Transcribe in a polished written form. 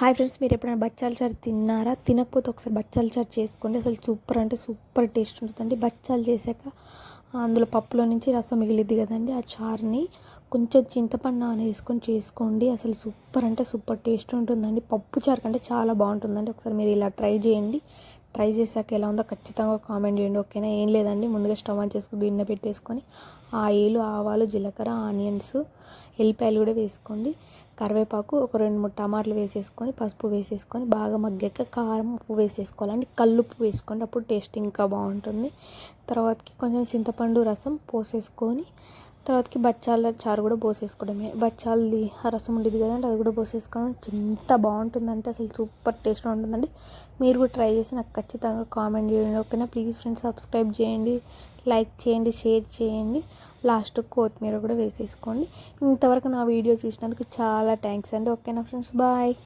Hi friends, మీరు ఎప్పుడైనా బచ్చాల చారు తిన్నారా? తినకపోతే ఒకసారి బచ్చాల చారు చేసుకోండి. అసలు సూపర్ అంటే సూపర్ టేస్ట్ ఉంటుందండి. బచ్చాలు చేశాక అందులో పప్పులో నుంచి రసం మిగిలిద్ది కదండి, ఆ చారుని కొంచెం చింతపండు వేసుకొని చేసుకోండి. అసలు సూపర్ అంటే సూపర్ టేస్ట్ ఉంటుందండి. పప్పు చారు కంటే చాలా బాగుంటుందండి. ఒకసారి మీరు ఇలా ట్రై చేయండి. ట్రై చేశాక ఎలా ఉందో ఖచ్చితంగా కామెంట్ చేయండి, ఓకేనా? ఏం లేదండి, ముందుగా స్టవ్ ఆన్ చేసుకుని గిన్నె పెట్టేసుకొని ఆయిల్, ఆవాలు, జీలకర్ర, ఆనియన్స్, ఎల్లిపాయలు కూడా వేసుకోండి. కరివేపాకు, ఒక 2-3 టమాటాలు వేసేసుకొని పసుపు వేసేసుకొని బాగా మగ్గాక కారం, ఉప్పు వేసేసుకోవాలండి. కల్లుప్పు వేసుకోండి, అప్పుడు టేస్ట్ ఇంకా బాగుంటుంది. తర్వాతకి కొంచెం చింతపండు రసం పోసేసుకొని తర్వాతకి బచ్చాల చారు కూడా పోసేసుకోవడమే. బచ్చాలది ఆ రసం ఉండేది కదండి, అది కూడా పోసేసుకోవడం. ఎంత బాగుంటుందంటే అసలు సూపర్ టేస్ట్గా ఉంటుందండి. మీరు కూడా ట్రై చేసి నాకు ఖచ్చితంగా కామెంట్ చేయండి, ఓకేనా? ప్లీజ్ ఫ్రెండ్స్, సబ్స్క్రైబ్ చేయండి, లైక్ చేయండి, షేర్ చేయండి. లాస్ట్ కొత్తిమీర కూడా వేసేసుకోండి. ఇంతవరకు నా వీడియో చూసినందుకు చాలా థ్యాంక్స్ అండి, ఓకేనా ఫ్రెండ్స్? బాయ్.